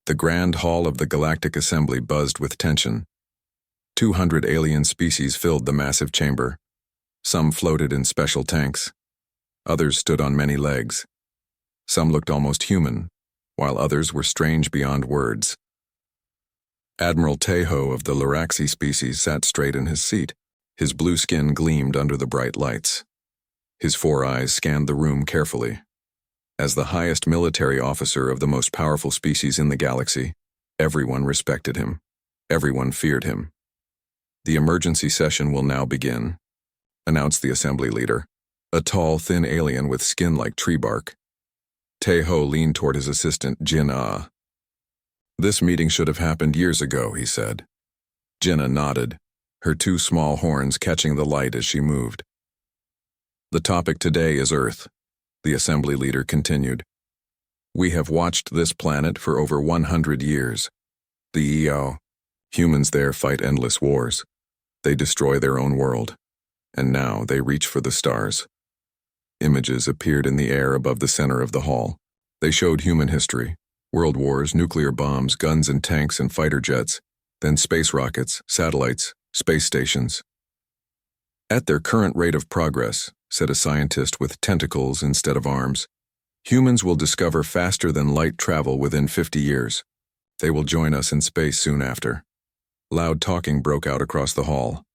The grand hall of the Galactic Assembly buzzed with tension. 200 alien species filled the massive chamber. Some floated in special tanks. Others stood on many legs. Some looked almost human, while others were strange beyond words. Admiral Tejo of the Luraxi species sat straight in his seat. His blue skin gleamed under the bright lights. His 4 eyes scanned the room carefully. As the highest military officer of the most powerful species in the galaxy, everyone respected him. Everyone feared him. "The emergency session will now begin," announced the assembly leader, a tall, thin alien with skin like tree bark. Tejo leaned toward his assistant, Jinnah. "This meeting should have happened years ago," he said. Jinnah nodded, her 2 small horns catching the light as she moved. "The topic today is Earth," the assembly leader continued. "We have watched this planet for over 100 years. The EO, humans there fight endless wars. They destroy their own world. And now they reach for the stars." Images appeared in the air above the center of the hall. They showed human history: world wars, nuclear bombs, guns and tanks and fighter jets, then space rockets, satellites, space stations. "At their current rate of progress," said a scientist with tentacles instead of arms, "humans will discover faster than light travel within 50 years. They will join us in space soon after." Loud talking broke out across the hall.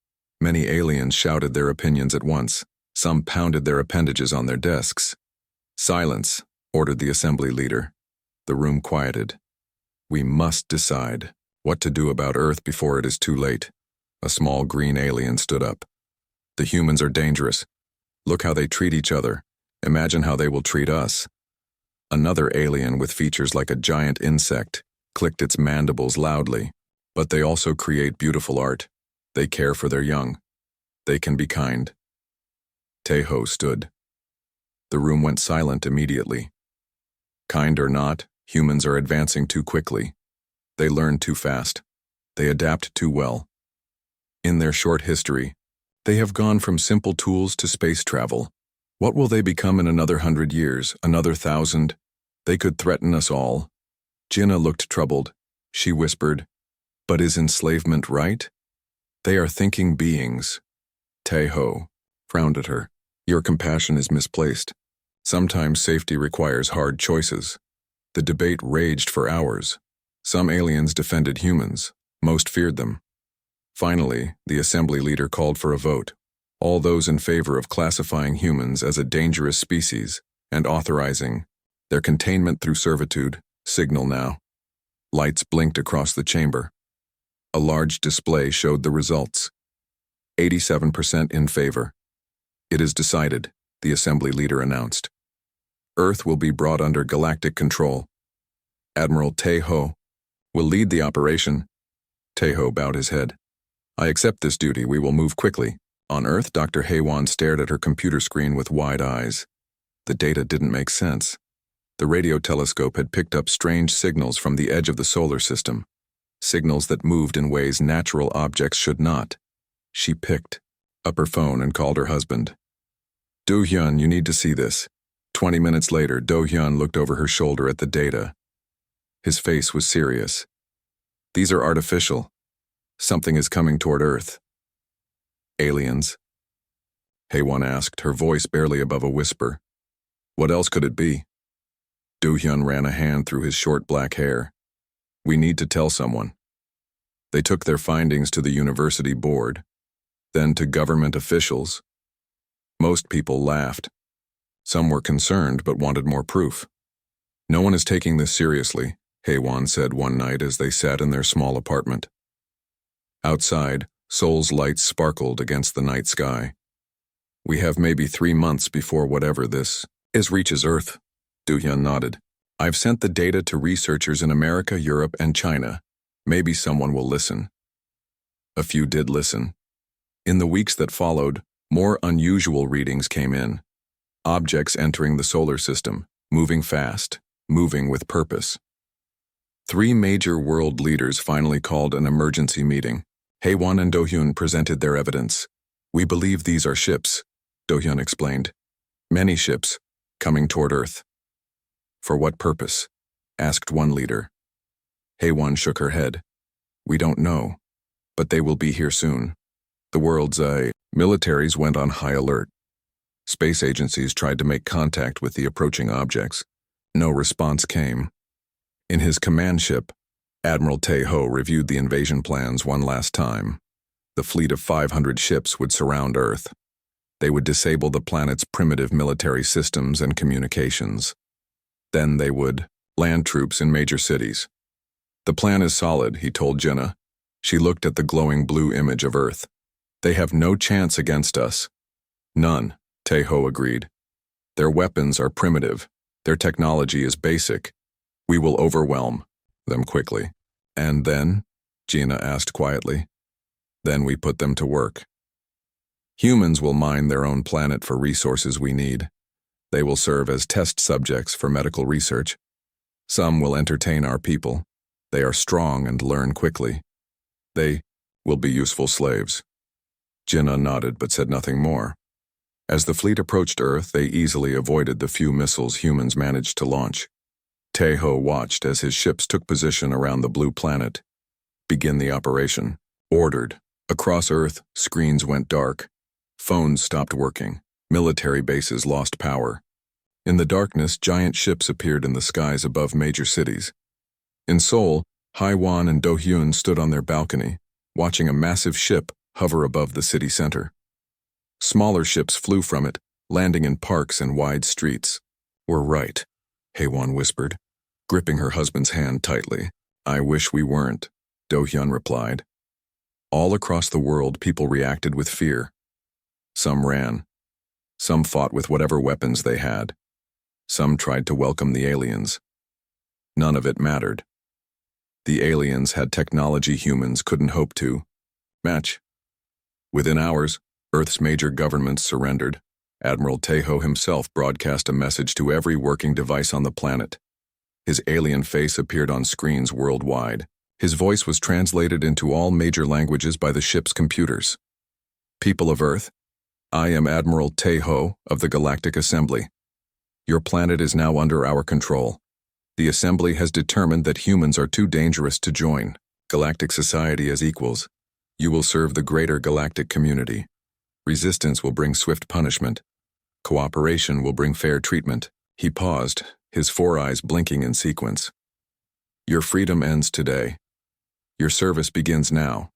Many aliens shouted their opinions at once. Some pounded their appendages on their desks. "Silence," ordered the assembly leader. The room quieted. "We must decide what to do about Earth before it is too late." A small green alien stood up. "The humans are dangerous. Look how they treat each other. Imagine how they will treat us." Another alien with features like a giant insect clicked its mandibles loudly. "But they also create beautiful art. They care for their young. They can be kind." Tejo stood. The room went silent immediately. Kind or not, humans are advancing too quickly. They learn too fast. They adapt too well. In their short history, they have gone from simple tools to space travel. What will they become in another 100 years, another 1,000? They could threaten us all. Jinnah looked troubled. She whispered, "But is enslavement right? They are thinking beings." Tejo frowned at her. "Your compassion is misplaced. Sometimes safety requires hard choices." The debate raged for hours. Some aliens defended humans. Most feared them. Finally, the assembly leader called for a vote. All those in favor of classifying humans as a dangerous species and authorizing their containment through servitude, signal now. Lights blinked across the chamber. A large display showed the results. 87% in favor. "It is decided," the assembly leader announced. "Earth will be brought under galactic control. Admiral Tejo will lead the operation." Tejo bowed his head. "I accept this duty. We will move quickly." On Earth, Dr. Haywan stared at her computer screen with wide eyes. The data didn't make sense. The radio telescope had picked up strange signals from the edge of the solar system. Signals that moved in ways natural objects should not. She picked up her phone and called her husband. "Do-hyun, you need to see this." 20 minutes later, Do-hyun looked over her shoulder at the data. His face was serious. "These are artificial. Something is coming toward Earth." "Aliens?" Haywan asked, her voice barely above a whisper. "What else could it be?" Do-hyun ran a hand through his short black hair. "We need to tell someone." They took their findings to the university board, then to government officials. Most people laughed. Some were concerned but wanted more proof. "No one is taking this seriously," Haywan said one night as they sat in their small apartment. Outside, Seoul's lights sparkled against the night sky. "We have maybe 3 months before whatever this is reaches Earth." Do-hyun nodded. "I've sent the data to researchers in America, Europe, and China. Maybe someone will listen." A few did listen. In the weeks that followed, more unusual readings came in. Objects entering the solar system, moving fast, moving with purpose. 3 major world leaders finally called an emergency meeting. Haywan and Do-hyun presented their evidence. "We believe these are ships," Do-hyun explained. "Many ships, coming toward Earth." "For what purpose?" asked one leader. Heywan shook her head. We don't know, but they will be here soon. The world's militaries went on high alert. Space agencies tried to make contact with the approaching objects. No response came. In his command ship, Admiral Tae-ho reviewed the invasion plans one last time. The fleet of 500 ships would surround Earth. They would disable the planet's primitive military systems and communications. Then they would land troops in major cities. The plan is solid, he told Jenna. She looked at the glowing blue image of Earth. They have no chance against us. None, Tae-ho agreed. Their weapons are primitive. Their technology is basic. We will overwhelm them quickly. And then? Gina asked quietly. Then we put them to work. Humans will mine their own planet for resources we need. They will serve as test subjects for medical research. Some will entertain our people. They are strong and learn quickly. They will be useful slaves. Jinnah nodded but said nothing more. As the fleet approached Earth, they easily avoided the few missiles humans managed to launch. Tae-ho watched as his ships took position around the blue planet. Begin the operation. Ordered. Across Earth, screens went dark. Phones stopped working. Military bases lost power. In the darkness, giant ships appeared in the skies above major cities. In Seoul, Haiwan and Do-hyun stood on their balcony, watching a massive ship hover above the city center. Smaller ships flew from it, landing in parks and wide streets. We're right, Haiwan whispered, gripping her husband's hand tightly. I wish we weren't, Do-hyun replied. All across the world, people reacted with fear. Some ran. Some fought with whatever weapons they had. Some tried to welcome the aliens. None of it mattered. The aliens had technology humans couldn't hope to match. Within hours, Earth's major governments surrendered. Admiral Tae-ho himself broadcast a message to every working device on the planet. His alien face appeared on screens worldwide. His voice was translated into all major languages by the ship's computers. People of Earth, I am Admiral Tae-ho of the Galactic Assembly. Your planet is now under our control. The Assembly has determined that humans are too dangerous to join galactic society as equals. You will serve the greater galactic community. Resistance will bring swift punishment. Cooperation will bring fair treatment. He paused, his four eyes blinking in sequence. Your freedom ends today. Your service begins now.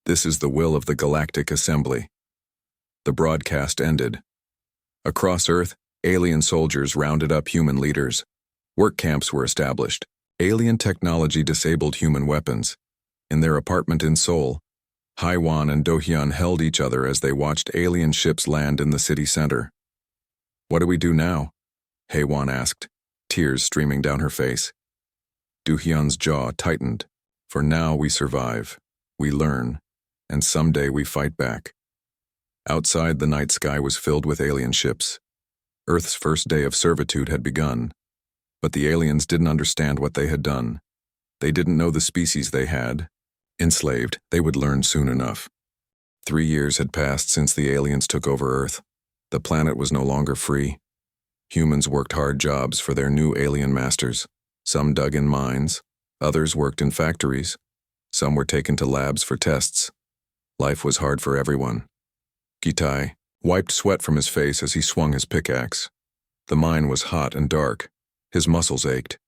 This is the will of the Galactic Assembly. The broadcast ended. Across Earth, alien soldiers rounded up human leaders. Work camps were established. Alien technology disabled human weapons. In their apartment in Seoul, Haiwan and Do-hyun held each other as they watched alien ships land in the city center. What do we do now? Haiwan asked, tears streaming down her face. Do-hyun's jaw tightened. For now we survive, we learn, and someday we fight back. Outside, the night sky was filled with alien ships. Earth's first day of servitude had begun. But the aliens didn't understand what they had done. They didn't know the species they had. Enslaved, they would learn soon enough. 3 years had passed since the aliens took over Earth. The planet was no longer free. Humans worked hard jobs for their new alien masters. Some dug in mines. Others worked in factories. Some were taken to labs for tests. Life was hard for everyone. Gitai wiped sweat from his face as he swung his pickaxe. The mine was hot and dark. His muscles ached.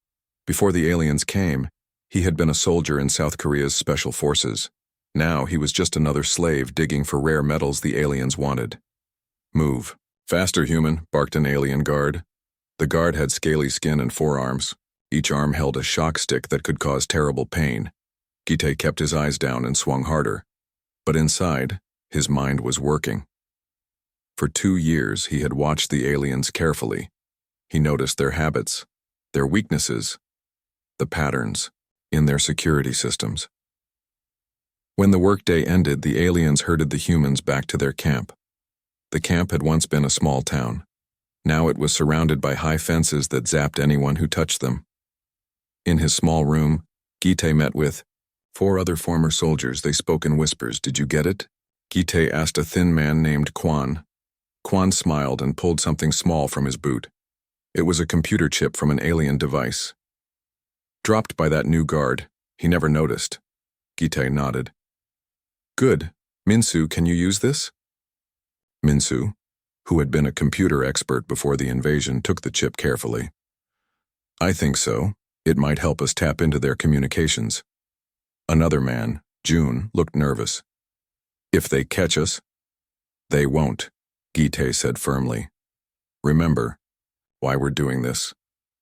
Before the aliens came, he had been a soldier in South Korea's special forces. Now he was just another slave digging for rare metals the aliens wanted. Move. Faster, human, barked an alien guard. The guard had scaly skin and forearms. Each arm held a shock stick that could cause terrible pain. Gitai kept his eyes down and swung harder. But inside, his mind was working. For 2 years, he had watched the aliens carefully. He noticed their habits, their weaknesses, the patterns in their security systems. When the workday ended, the aliens herded the humans back to their camp. The camp had once been a small town. Now it was surrounded by high fences that zapped anyone who touched them. In his small room, Gitai met with 4 other former soldiers. They spoke in whispers. Did you get it? Gitai asked a thin man named Kwan. Kwan smiled and pulled something small from his boot. It was a computer chip from an alien device. Dropped by that new guard, He never noticed. Gite nodded. Good. Minsu, can you use this? Minsu, who had been a computer expert before the invasion, took the chip carefully. I think so. It might help us tap into their communications. Another man, June, looked nervous. If they catch us? They won't, Gite said firmly. Remember why we're doing this.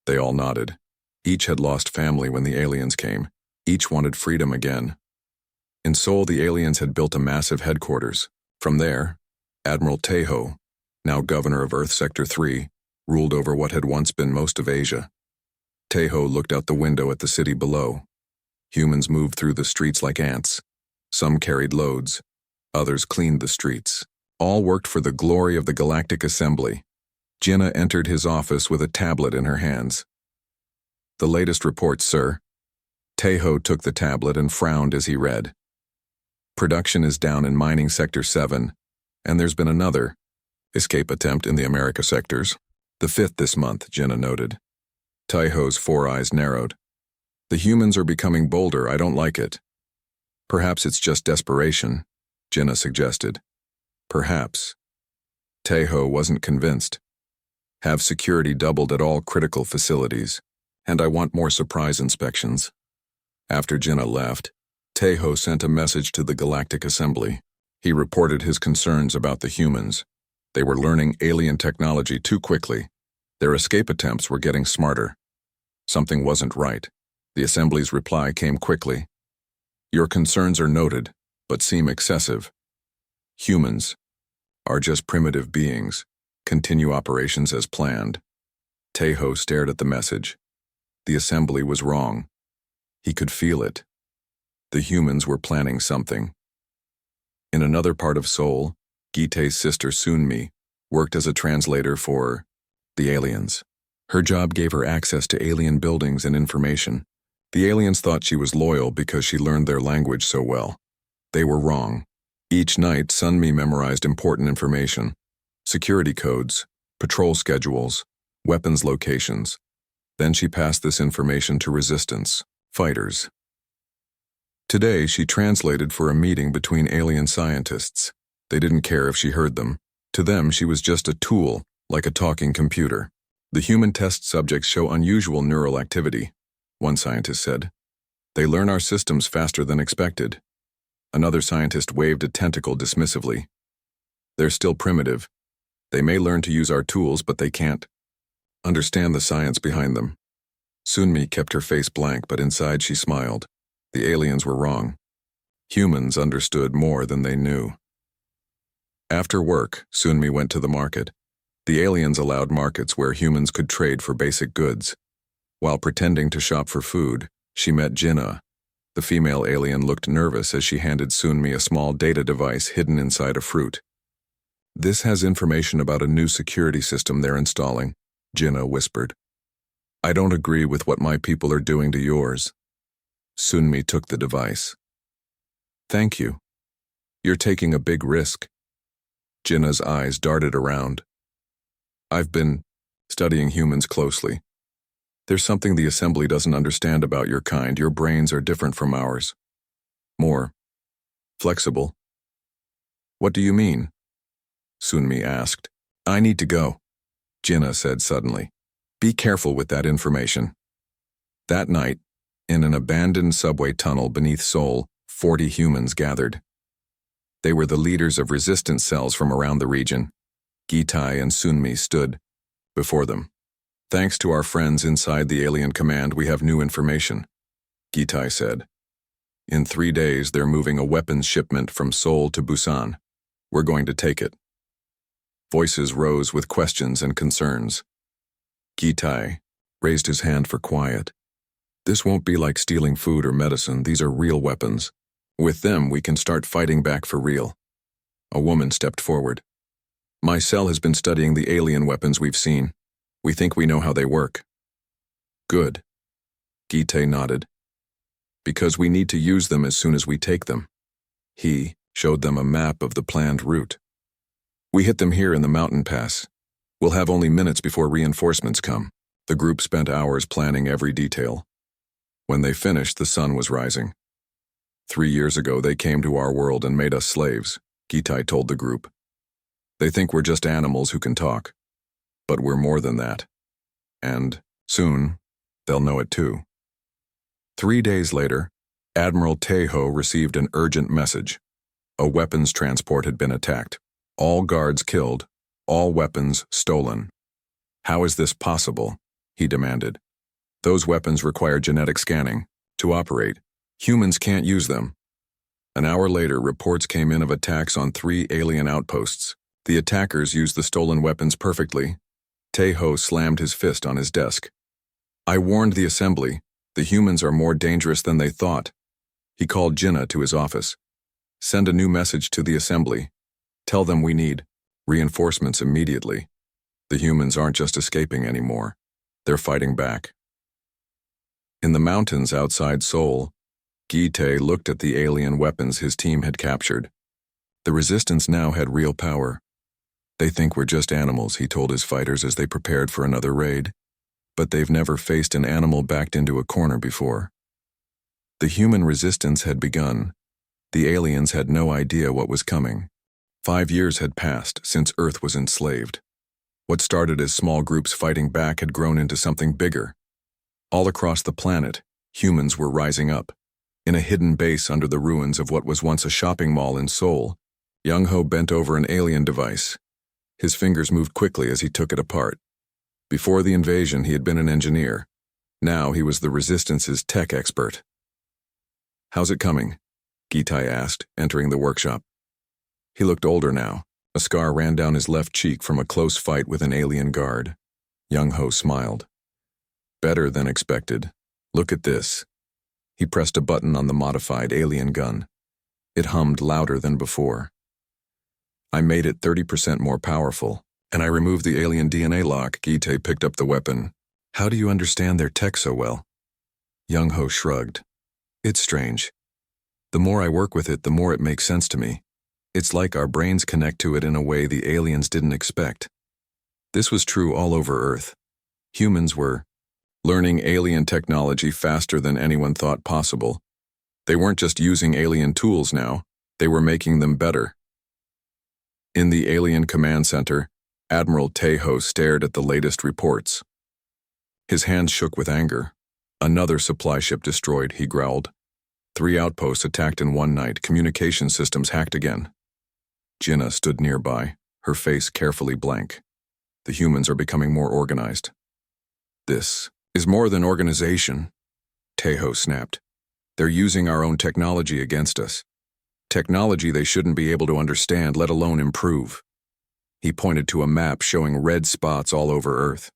They all nodded. Each had lost family when the aliens came. Each wanted freedom again. In Seoul, the aliens had built a massive headquarters. From there, Admiral Taeho, now governor of Earth Sector 3, ruled over what had once been most of Asia. Taeho looked out the window at the city below. Humans moved through the streets like ants. Some carried loads. Others cleaned the streets. All worked for the glory of the Galactic Assembly. Jinnah entered his office with a tablet in her hands. The latest reports, sir. Taeho took the tablet and frowned as he read. Production is down in Mining Sector 7, and there's been another escape attempt in the America sectors. The 5th this month, Jinnah noted. Taeho's 4 eyes narrowed. The humans are becoming bolder. I don't like it. Perhaps it's just desperation, Jinnah suggested. Perhaps. Taeho wasn't convinced. Have security doubled at all critical facilities, and I want more surprise inspections. After Jinnah left, Taeho sent a message to the Galactic Assembly. He reported his concerns about the humans. They were learning alien technology too quickly. Their escape attempts were getting smarter. Something wasn't right. The Assembly's reply came quickly. Your concerns are noted, but seem excessive. Humans are just primitive beings. Continue operations as planned. Taeho stared at the message. The Assembly was wrong. He could feel it. The humans were planning something. In another part of Seoul, Gite's sister Sunmi worked as a translator for the aliens. Her job gave her access to alien buildings and information. The aliens thought she was loyal because she learned their language so well. They were wrong. Each night, Sunmi memorized important information: security codes, patrol schedules, weapons locations. Then she passed this information to resistance fighters. Today, she translated for a meeting between alien scientists. They didn't care if she heard them. To them, she was just a tool, like a talking computer. The human test subjects show unusual neural activity, one scientist said. They learn our systems faster than expected. Another scientist waved a tentacle dismissively. They're still primitive. They may learn to use our tools, but they can't understand the science behind them. Sunmi kept her face blank, but inside she smiled. The aliens were wrong. Humans understood more than they knew. After work, Sunmi went to the market. The aliens allowed markets where humans could trade for basic goods. While pretending to shop for food, she met Jinnah. The female alien looked nervous as she handed Sunmi a small data device hidden inside a fruit. This has information about a new security system they're installing, Jinnah whispered. I don't agree with what my people are doing to yours. Sunmi took the device. Thank you. You're taking a big risk. Jinnah's eyes darted around. I've been studying humans closely. There's something the Assembly doesn't understand about your kind. Your brains are different from ours. More flexible. What do you mean? Sunmi asked. I need to go, Jinnah said suddenly. Be careful with that information. That night, in an abandoned subway tunnel beneath Seoul, 40 humans gathered. They were the leaders of resistance cells from around the region. Gitai and Sunmi stood before them. Thanks to our friends inside the alien command, we have new information, Gitai said. In 3 days, they're moving a weapons shipment from Seoul to Busan. We're going to take it. Voices rose with questions and concerns. Gitai raised his hand for quiet. This won't be like stealing food or medicine. These are real weapons. With them, we can start fighting back for real. A woman stepped forward. My cell has been studying the alien weapons we've seen. We think we know how they work. Good. Gitai nodded. Because we need to use them as soon as we take them. He showed them a map of the planned route. We hit them here in the mountain pass. We'll have only minutes before reinforcements come. The group spent hours planning every detail. When they finished, the sun was rising. 3 years ago, they came to our world and made us slaves, Gitai told the group. They think we're just animals who can talk. But we're more than that. And, soon, they'll know it too. 3 days later, Admiral Tejo received an urgent message. A weapons transport had been attacked. All guards killed, all weapons stolen. How is this possible? He demanded. Those weapons require genetic scanning. To operate, humans can't use them. An hour later, reports came in of attacks on 3 alien outposts. The attackers used the stolen weapons perfectly. Tejo slammed his fist on his desk. I warned the assembly. The humans are more dangerous than they thought. He called Jinnah to his office. Send a new message to the assembly. Tell them we need reinforcements immediately. The humans aren't just escaping anymore. They're fighting back. In the mountains outside Seoul, Gitai looked at the alien weapons his team had captured. The resistance now had real power. They think we're just animals, he told his fighters as they prepared for another raid. But they've never faced an animal backed into a corner before. The human resistance had begun. The aliens had no idea what was coming. 5 years had passed since Earth was enslaved. What started as small groups fighting back had grown into something bigger. All across the planet, humans were rising up. In a hidden base under the ruins of what was once a shopping mall in Seoul, Young-ho bent over an alien device. His fingers moved quickly as he took it apart. Before the invasion, he had been an engineer. Now he was the Resistance's tech expert. How's it coming? Gitai asked, entering the workshop. He looked older now. A scar ran down his left cheek from a close fight with an alien guard. Young-ho smiled. Better than expected. Look at this. He pressed a button on the modified alien gun. It hummed louder than before. I made it 30% more powerful, and I removed the alien DNA lock. Gitai picked up the weapon. How do you understand their tech so well? Young-ho shrugged. It's strange. The more I work with it, the more it makes sense to me. It's like our brains connect to it in a way the aliens didn't expect. This was true all over Earth. Humans were learning alien technology faster than anyone thought possible. They weren't just using alien tools now, they were making them better. In the alien command center, Admiral Tejo stared at the latest reports. His hands shook with anger. Another supply ship destroyed, he growled. 3 outposts attacked in one night, communication systems hacked again. Jinnah stood nearby, her face carefully blank. The humans are becoming more organized. This is more than organization, Tejo snapped. They're using our own technology against us. Technology they shouldn't be able to understand, let alone improve. He pointed to a map showing red spots all over Earth.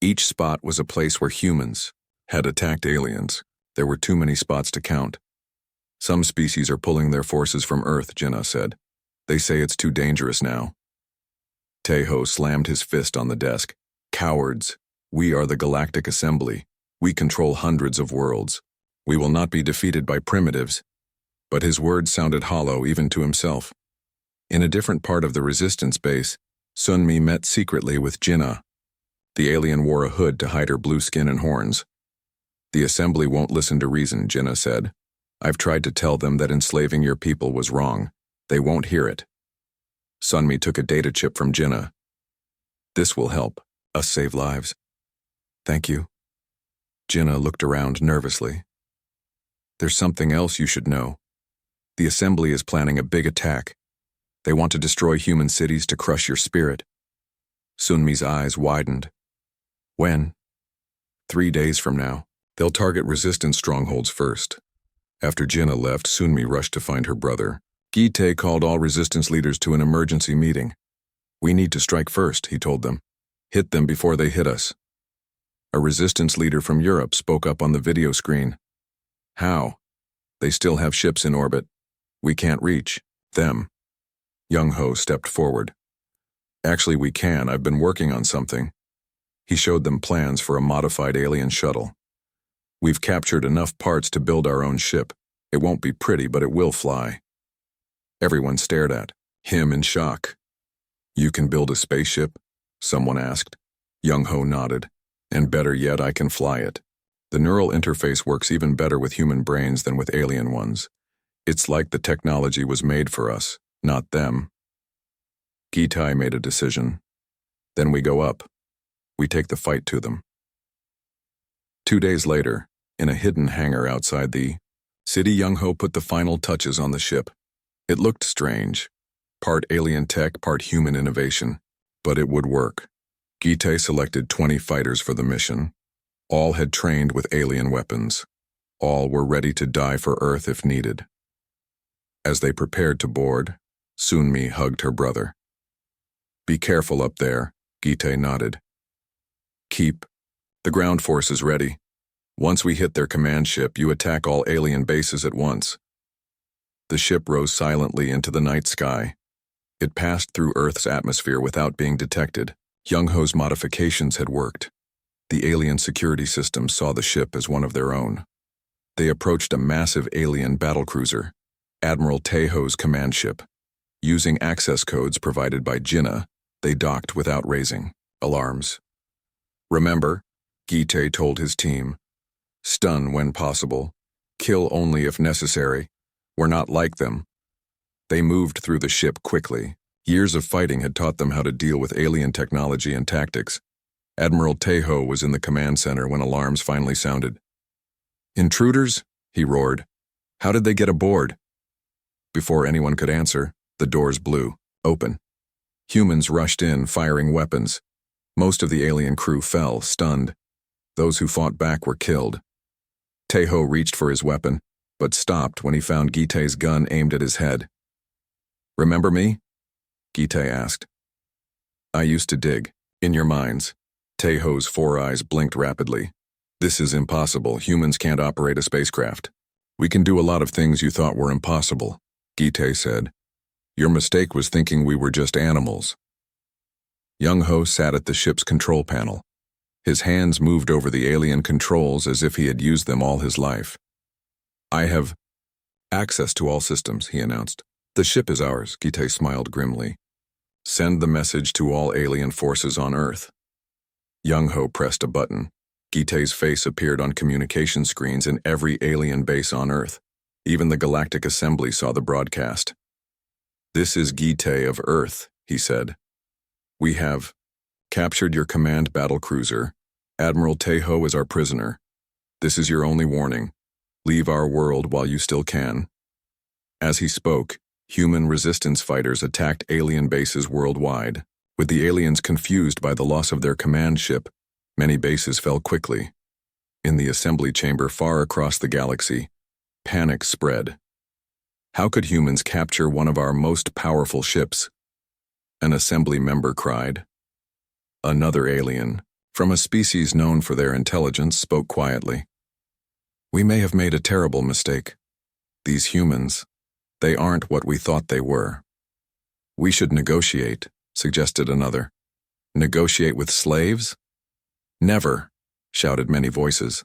Each spot was a place where humans had attacked aliens. There were too many spots to count. Some species are pulling their forces from Earth, Jinnah said. They say it's too dangerous now. Tejo slammed his fist on the desk. Cowards. We are the Galactic Assembly. We control hundreds of worlds. We will not be defeated by primitives. But his words sounded hollow even to himself. In a different part of the resistance base, Sunmi met secretly with Jinnah. The alien wore a hood to hide her blue skin and horns. The assembly won't listen to reason, Jinnah said. I've tried to tell them that enslaving your people was wrong. They won't hear it. Sunmi took a data chip from Jinnah. This will help us save lives. Thank you. Jinnah looked around nervously. There's something else you should know. The assembly is planning a big attack. They want to destroy human cities to crush your spirit. Sunmi's eyes widened. When? 3 days from now. They'll target resistance strongholds first. After Jinnah left, Sunmi rushed to find her brother. Gitai called all resistance leaders to an emergency meeting. We need to strike first, he told them. Hit them before they hit us. A resistance leader from Europe spoke up on the video screen. How? They still have ships in orbit. We can't reach them. Young-ho stepped forward. Actually, we can. I've been working on something. He showed them plans for a modified alien shuttle. We've captured enough parts to build our own ship. It won't be pretty, but it will fly. Everyone stared at him in shock. You can build a spaceship? Someone asked. Young-ho nodded. And better yet, I can fly it. The neural interface works even better with human brains than with alien ones. It's like the technology was made for us, not them. Gitai made a decision. Then we go up. We take the fight to them. 2 days later, in a hidden hangar outside the city, Young-ho put the final touches on the ship. It looked strange. Part alien tech, part human innovation. But it would work. Gitai selected 20 fighters for the mission. All had trained with alien weapons. All were ready to die for Earth if needed. As they prepared to board, Sunmi hugged her brother. "Be careful up there," Gitai nodded. "Keep the ground forces ready. Once we hit their command ship, you attack all alien bases at once." The ship rose silently into the night sky. It passed through Earth's atmosphere without being detected. Young-ho's modifications had worked. The alien security systems saw the ship as one of their own. They approached a massive alien battlecruiser, Admiral Taeho's command ship. Using access codes provided by Jinnah, they docked without raising alarms. "Remember," Gitai told his team, "stun when possible, kill only if necessary. We're not like them." They moved through the ship quickly. Years of fighting had taught them how to deal with alien technology and tactics. Admiral Taeho was in the command center when alarms finally sounded. "Intruders?" he roared. "How did they get aboard?" Before anyone could answer, the doors blew open. Humans rushed in, firing weapons. Most of the alien crew fell, stunned. Those who fought back were killed. Taeho reached for his weapon, but stopped when he found Gitai's gun aimed at his head. "Remember me?" Gitai asked. "I used to dig. In your mines." Taeho's 4 eyes blinked rapidly. "This is impossible. Humans can't operate a spacecraft." "We can do a lot of things you thought were impossible," Gitai said. "Your mistake was thinking we were just animals." Young-ho sat at the ship's control panel. His hands moved over the alien controls as if he had used them all his life. "I have access to all systems," he announced. "The ship is ours," Gitai smiled grimly. "Send the message to all alien forces on Earth." Young-ho pressed a button. Gitai's face appeared on communication screens in every alien base on Earth. Even the Galactic Assembly saw the broadcast. "This is Gitai of Earth," he said. "We have captured your command battlecruiser. Admiral Taeho is our prisoner. This is your only warning. Leave our world while you still can." As he spoke, human resistance fighters attacked alien bases worldwide. With the aliens confused by the loss of their command ship, many bases fell quickly. In the assembly chamber far across the galaxy, panic spread. "How could humans capture one of our most powerful ships?" An assembly member cried. Another alien, from a species known for their intelligence, spoke quietly. "We may have made a terrible mistake. These humans, they aren't what we thought they were." "We should negotiate," suggested another. "Negotiate with slaves?" "Never," shouted many voices.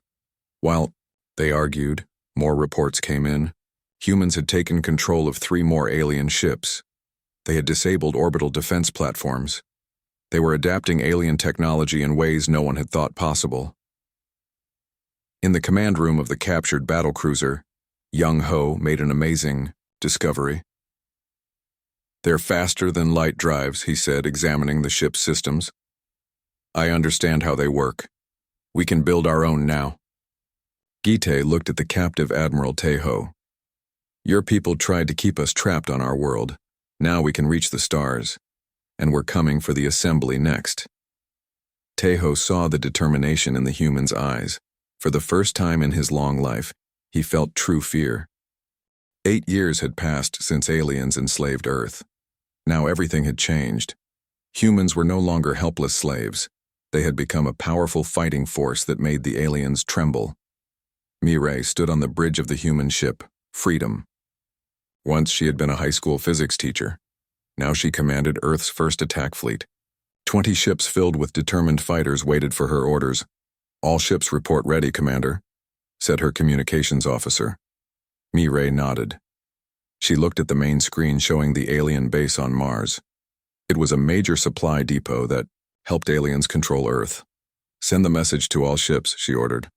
While they argued, more reports came in. Humans had taken control of 3 more alien ships. They had disabled orbital defense platforms. They were adapting alien technology in ways no one had thought possible. In the command room of the captured battlecruiser, Young-ho made an amazing discovery. "They're faster than light drives," he said, examining the ship's systems. "I understand how they work. We can build our own now." Gitai looked at the captive Admiral Taeho. "Your people tried to keep us trapped on our world. Now we can reach the stars. And we're coming for the assembly next." Taeho saw the determination in the human's eyes. For the first time in his long life, he felt true fear. 8 years had passed since aliens enslaved Earth. Now everything had changed. Humans were no longer helpless slaves. They had become a powerful fighting force that made the aliens tremble. Mireille stood on the bridge of the human ship, Freedom. Once she had been a high school physics teacher. Now she commanded Earth's first attack fleet. 20 ships filled with determined fighters waited for her orders. "All ships report ready, Commander," said her communications officer. Mireille nodded. She looked at the main screen showing the alien base on Mars. It was a major supply depot that helped aliens control Earth. "Send the message to all ships," she ordered.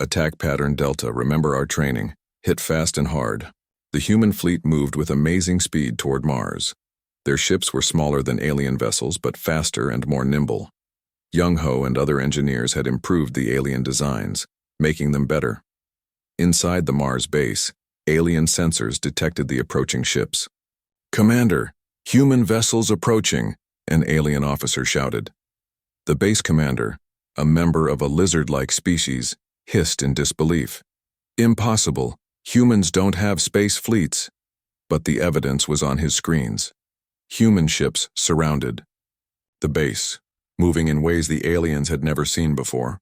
Attack pattern Delta, remember our training. Hit fast and hard. The human fleet moved with amazing speed toward Mars. Their ships were smaller than alien vessels, but faster and more nimble. Young-Ho and other engineers had improved the alien designs, making them better. Inside the Mars base, alien sensors detected the approaching ships. "Commander, human vessels approaching," an alien officer shouted. The base commander, a member of a lizard-like species, hissed in disbelief. "Impossible. Humans don't have space fleets." But the evidence was on his screens. Human ships surrounded the base, moving in ways the aliens had never seen before.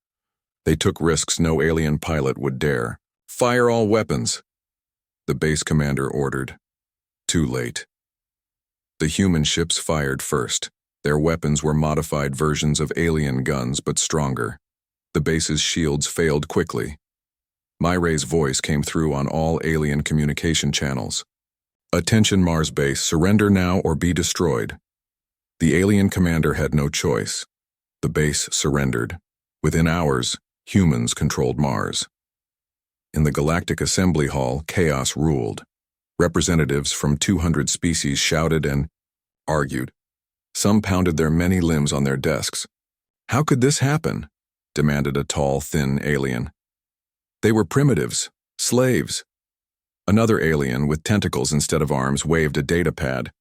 They took risks no alien pilot would dare. "Fire all weapons," the base commander ordered. Too late. The human ships fired first. Their weapons were modified versions of alien guns, but stronger. The base's shields failed quickly. Miray's voice came through on all alien communication channels. "Attention Mars base, surrender now or be destroyed." The alien commander had no choice. The base surrendered. Within hours, humans controlled Mars. In the Galactic Assembly Hall, chaos ruled. Representatives from 200 species shouted and argued. Some pounded their many limbs on their desks. "How could this happen?" demanded a tall, thin alien. "They were primitives, slaves." Another alien with tentacles instead of arms waved a data pad.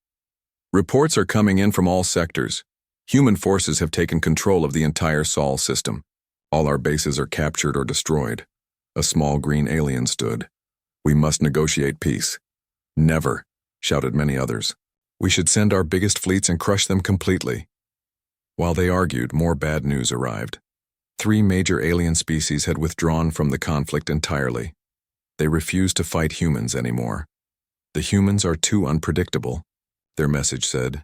"Reports are coming in from all sectors. Human forces have taken control of the entire Sol system. All our bases are captured or destroyed." A small green alien stood. "We must negotiate peace." "Never," shouted many others. "We should send our biggest fleets and crush them completely." While they argued, more bad news arrived. 3 major alien species had withdrawn from the conflict entirely. They refused to fight humans anymore. "The humans are too unpredictable," their message said.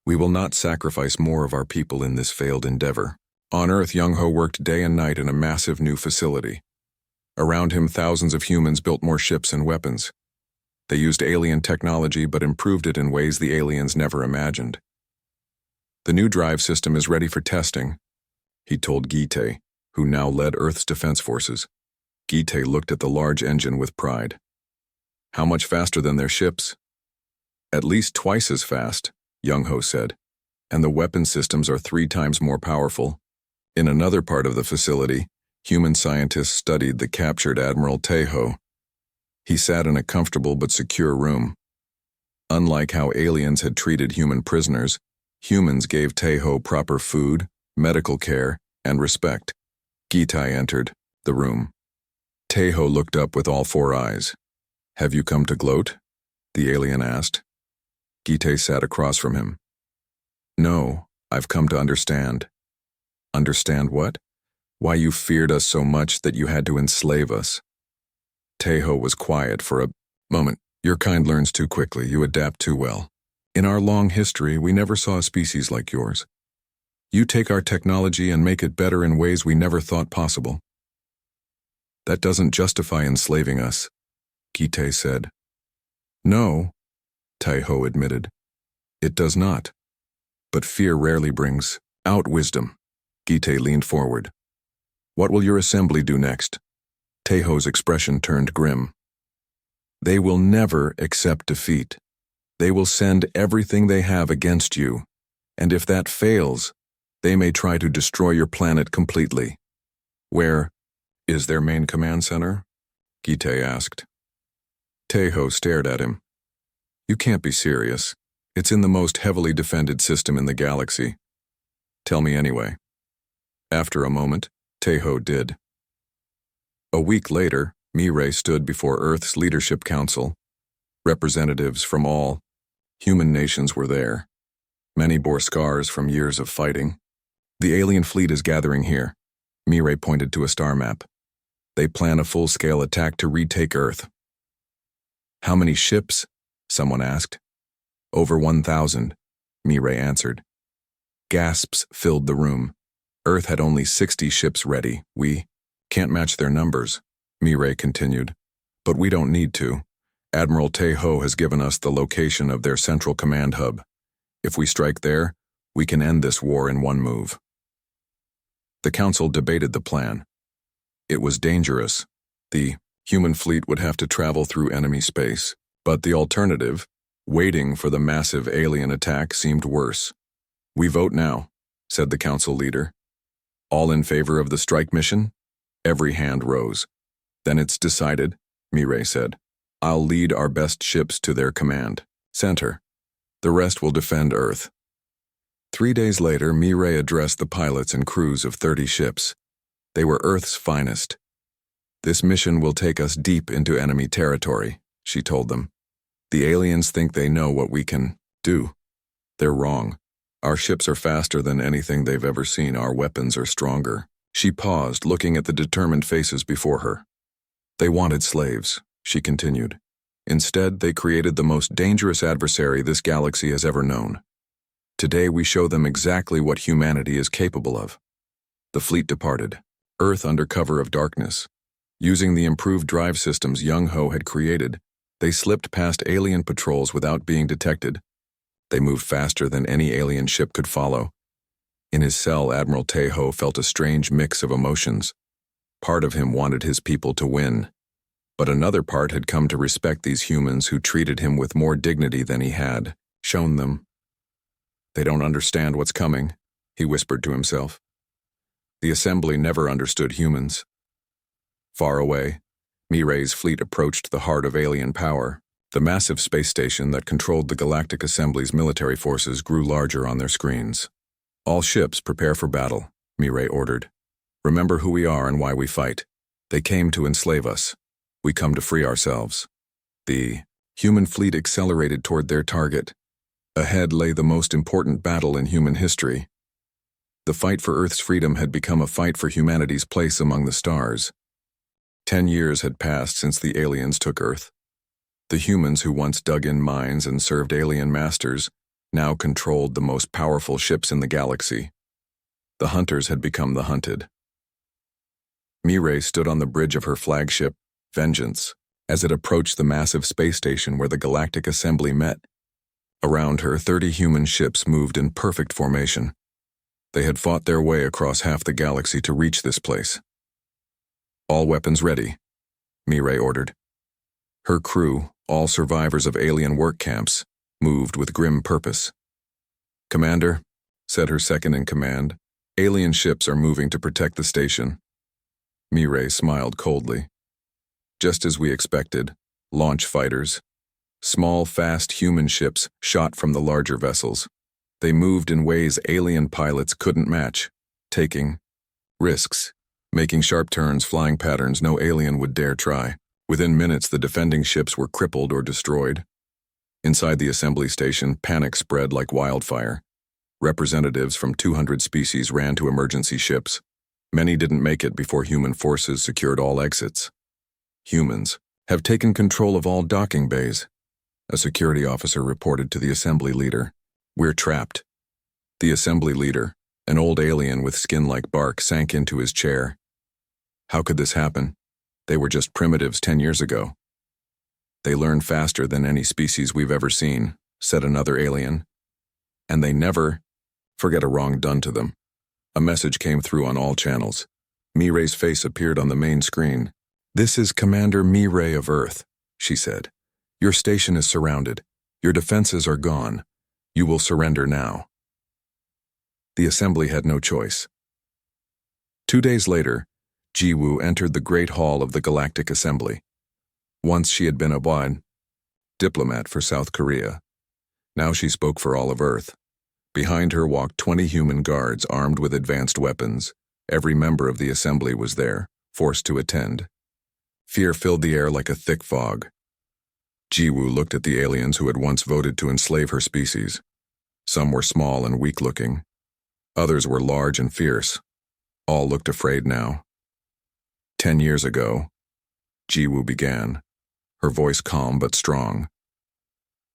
"We will not sacrifice more of our people in this failed endeavor." On Earth, Young-Ho worked day and night in a massive new facility. Around him, thousands of humans built more ships and weapons. They used alien technology but improved it in ways the aliens never imagined. "The new drive system is ready for testing," he told Gite, who now led Earth's defense forces. Gite looked at the large engine with pride. "How much faster than their ships?" "At least twice as fast," Young-Ho said. "And the weapon systems are 3 times more powerful." In another part of the facility, human scientists studied the captured Admiral Taeho. He sat in a comfortable but secure room. Unlike how aliens had treated human prisoners, humans gave Taeho proper food, medical care, and respect. Gitai entered the room. Taeho looked up with all 4 eyes. "Have you come to gloat?" the alien asked. Gitai sat across from him. "No, I've come to understand." "Understand what?" "Why you feared us so much that you had to enslave us." Taeho was quiet for a moment. "Your kind learns too quickly, you adapt too well. In our long history, we never saw a species like yours. You take our technology and make it better in ways we never thought possible." "That doesn't justify enslaving us," Gite said. "No," Taeho admitted. "It does not. But fear rarely brings out wisdom." Gite leaned forward. "What will your assembly do next?" Taeho's expression turned grim. "They will never accept defeat. They will send everything they have against you, and if that fails, they may try to destroy your planet completely." "Where is their main command center?" Gite asked. Taeho stared at him. "You can't be serious. It's in the most heavily defended system in the galaxy." "Tell me anyway." After a moment, Taeho did. A week later, Mirai stood before Earth's Leadership Council. Representatives from all human nations were there. Many bore scars from years of fighting. "The alien fleet is gathering here." Mirai pointed to a star map. "They plan a full-scale attack to retake Earth." "How many ships?" someone asked. "Over 1,000, Mirai answered. Gasps filled the room. Earth had only 60 ships ready. "We can't match their numbers," Mirai continued. "But we don't need to. Admiral Taeho has given us the location of their central command hub. If we strike there, we can end this war in one move." The council debated the plan. It was dangerous. The human fleet would have to travel through enemy space, but the alternative, waiting for the massive alien attack, seemed worse. "We vote now," said the council leader. "All in favor of the strike mission?" Every hand rose. "Then it's decided," Mireille said. "I'll lead our best ships to their command center. The rest will defend Earth." 3 days later, Mireille addressed the pilots and crews of 30 ships. They were Earth's finest. "This mission will take us deep into enemy territory," she told them. "The aliens think they know what we can do. They're wrong. Our ships are faster than anything they've ever seen. Our weapons are stronger." She paused, looking at the determined faces before her. "They wanted slaves," she continued. "Instead, they created the most dangerous adversary this galaxy has ever known. Today, we show them exactly what humanity is capable of." The fleet departed, Earth under cover of darkness. Using the improved drive systems Young Ho had created, they slipped past alien patrols without being detected. They moved faster than any alien ship could follow. In his cell, Admiral Tejo felt a strange mix of emotions. Part of him wanted his people to win, but another part had come to respect these humans who treated him with more dignity than he had shown them. "They don't understand what's coming," he whispered to himself. The assembly never understood humans. Far away, Mireille's fleet approached the heart of alien power. The massive space station that controlled the Galactic Assembly's military forces grew larger on their screens. "All ships prepare for battle," Mireille ordered. "Remember who we are and why we fight. They came to enslave us. We come to free ourselves." The human fleet accelerated toward their target. Ahead lay the most important battle in human history. The fight for Earth's freedom had become a fight for humanity's place among the stars. 10 years had passed since the aliens took Earth. The humans who once dug in mines and served alien masters now controlled the most powerful ships in the galaxy. The hunters had become the hunted. Mireille stood on the bridge of her flagship, Vengeance, as it approached the massive space station where the Galactic Assembly met. Around her, 30 human ships moved in perfect formation. They had fought their way across half the galaxy to reach this place. "All weapons ready," Mireille ordered. Her crew, all survivors of alien work camps, moved with grim purpose. "Commander," said her second-in-command, "alien ships are moving to protect the station." Mireille smiled coldly. "Just as we expected, launch fighters. Small, fast human ships shot from the larger vessels. They moved in ways alien pilots couldn't match, taking risks, making sharp turns, flying patterns no alien would dare try. Within minutes, the defending ships were crippled or destroyed. Inside the assembly station, panic spread like wildfire. Representatives from 200 species ran to emergency ships. Many didn't make it before human forces secured all exits. "Humans have taken control of all docking bays," a security officer reported to the assembly leader. "We're trapped." The assembly leader, an old alien with skin like bark, sank into his chair. "How could this happen? They were just primitives 10 years ago." "They learn faster than any species we've ever seen," said another alien. "And they never forget a wrong done to them." A message came through on all channels. Mireille's face appeared on the main screen. "This is Commander Mireille of Earth," she said. "Your station is surrounded. Your defenses are gone. You will surrender now." The assembly had no choice. 2 days later, Jiwoo entered the Great Hall of the Galactic Assembly. Once she had been a wide diplomat for South Korea. Now she spoke for all of Earth. Behind her walked 20 human guards armed with advanced weapons. Every member of the assembly was there, forced to attend. Fear filled the air like a thick fog. Jiwoo looked at the aliens who had once voted to enslave her species. Some were small and weak-looking. Others were large and fierce. All looked afraid now. 10 years ago, Jiwoo began, her voice calm but strong.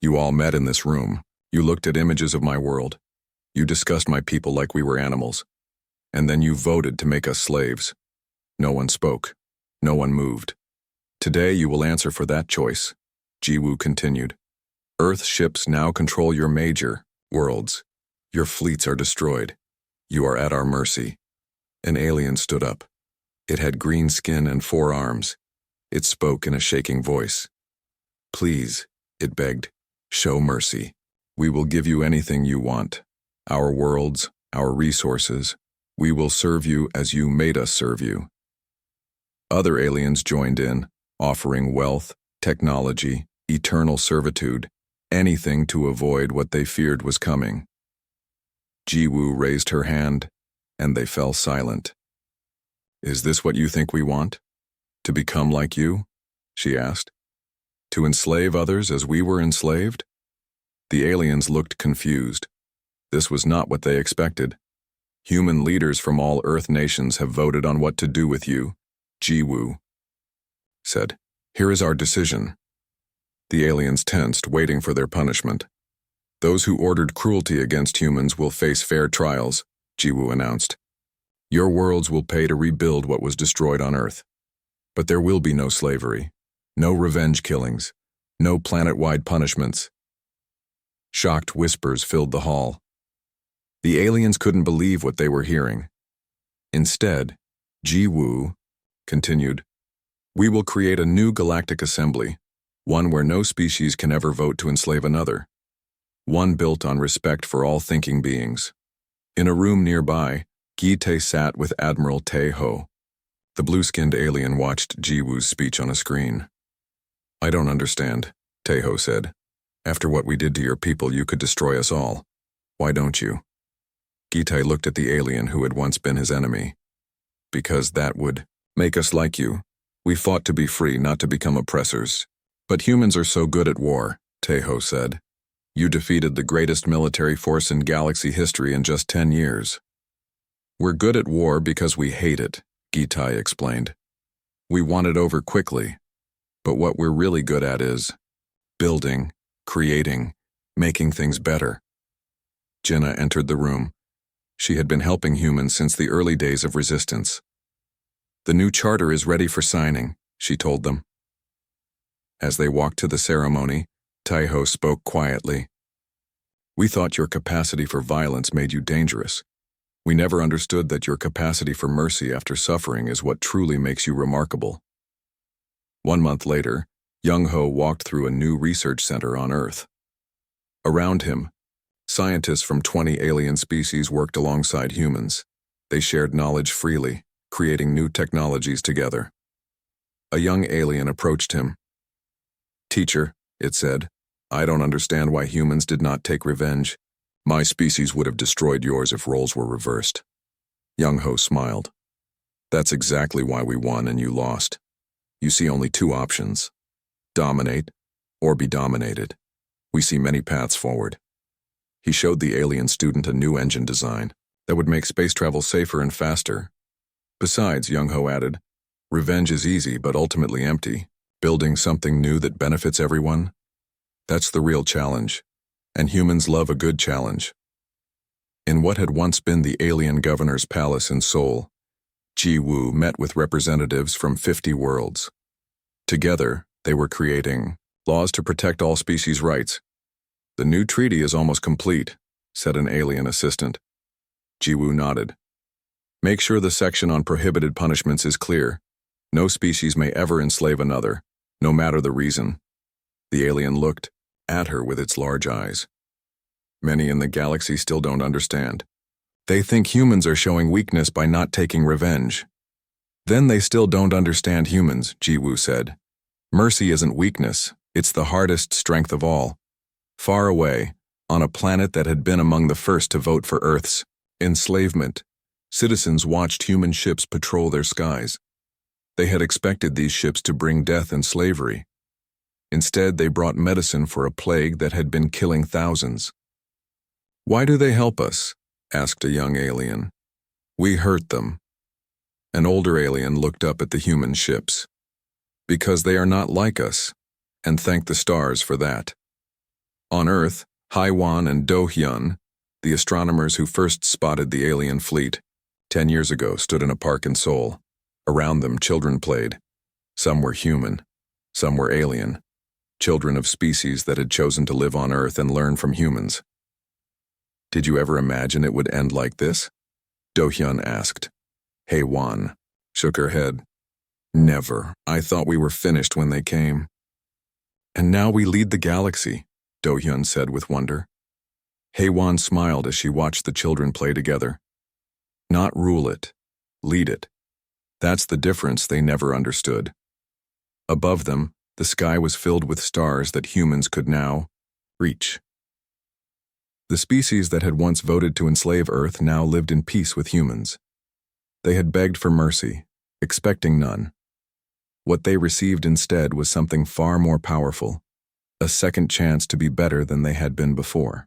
"You all met in this room. You looked at images of my world. You discussed my people like we were animals. And then you voted to make us slaves. No one spoke. No one moved. Today you will answer for that choice," Jiwoo continued. "Earth ships now control your major worlds. Your fleets are destroyed. You are at our mercy." An alien stood up. It had green skin and 4 arms. It spoke in a shaking voice. "Please," it begged, "show mercy. We will give you anything you want. Our worlds, our resources. We will serve you as you made us serve you." Other aliens joined in, offering wealth, technology, eternal servitude, anything to avoid what they feared was coming. Jiwoo raised her hand, and they fell silent. "Is this what you think we want? To become like you?" she asked. "To enslave others as we were enslaved?" The aliens looked confused. This was not what they expected. "Human leaders from all Earth nations have voted on what to do with you," Jiwoo said. "Here is our decision." The aliens tensed, waiting for their punishment. "Those who ordered cruelty against humans will face fair trials," Jiwoo announced. "Your worlds will pay to rebuild what was destroyed on Earth. But there will be no slavery, no revenge killings, no planet-wide punishments." Shocked whispers filled the hall. The aliens couldn't believe what they were hearing. Instead, Jiwoo continued, "We will create a new galactic assembly, one where no species can ever vote to enslave another. One built on respect for all thinking beings." In a room nearby, Gi-tae sat with Admiral Tae-ho. The blue-skinned alien watched Jiwoo's speech on a screen. "I don't understand," Tae-ho said. "After what we did to your people, you could destroy us all. Why don't you?" Gi-tae looked at the alien who had once been his enemy. "Because that would make us like you. We fought to be free, not to become oppressors. But humans are so good at war," Tae-ho said. "You defeated the greatest military force in galaxy history in just 10 years. "We're good at war because we hate it," Gi-tae explained. "We want it over quickly. But what we're really good at is building, creating, making things better." Jinna entered the room. She had been helping humans since the early days of resistance. "The new charter is ready for signing," she told them. As they walked to the ceremony, Tae-ho spoke quietly. "We thought your capacity for violence made you dangerous. We never understood that your capacity for mercy after suffering is what truly makes you remarkable." 1 month later, Young-ho walked through a new research center on Earth. Around him, scientists from 20 alien species worked alongside humans. They shared knowledge freely, creating new technologies together. A young alien approached him. "Teacher," it said, "I don't understand why humans did not take revenge. My species would have destroyed yours if roles were reversed." Young-ho smiled. "That's exactly why we won and you lost. You see only 2 options. Dominate, or be dominated. We see many paths forward." He showed the alien student a new engine design that would make space travel safer and faster. "Besides," Young-ho added, "revenge is easy but ultimately empty. Building something new that benefits everyone? That's the real challenge. And humans love a good challenge." In what had once been the alien governor's palace in Seoul, Jiwoo met with representatives from 50 worlds. Together, they were creating laws to protect all species' rights. "The new treaty is almost complete," said an alien assistant. Jiwoo nodded. "Make sure the section on prohibited punishments is clear. No species may ever enslave another, no matter the reason." The alien looked at her with its large eyes. "Many in the galaxy still don't understand. They think humans are showing weakness by not taking revenge." "Then they still don't understand humans," Jiwoo said. "Mercy isn't weakness, it's the hardest strength of all." Far away, on a planet that had been among the first to vote for Earth's enslavement, citizens watched human ships patrol their skies. They had expected these ships to bring death and slavery. Instead, they brought medicine for a plague that had been killing thousands. "Why do they help us?" asked a young alien. "We hurt them." An older alien looked up at the human ships. "Because they are not like us, and thank the stars for that." On Earth, Haiwan and Do-hyun, the astronomers who first spotted the alien fleet, 10 years ago stood in a park in Seoul. Around them, children played. Some were human, some were alien, children of species that had chosen to live on Earth and learn from humans. "Did you ever imagine it would end like this?" Do-hyun asked. Haiwan shook her head. Never. I thought we were finished when they came. And now we lead the galaxy, Do-hyun said with wonder. Haewon smiled as she watched the children play together. Not rule it, lead it. That's the difference they never understood. Above them, the sky was filled with stars that humans could now reach. The species that had once voted to enslave Earth now lived in peace with humans. They had begged for mercy, expecting none. What they received instead was something far more powerful, a second chance to be better than they had been before.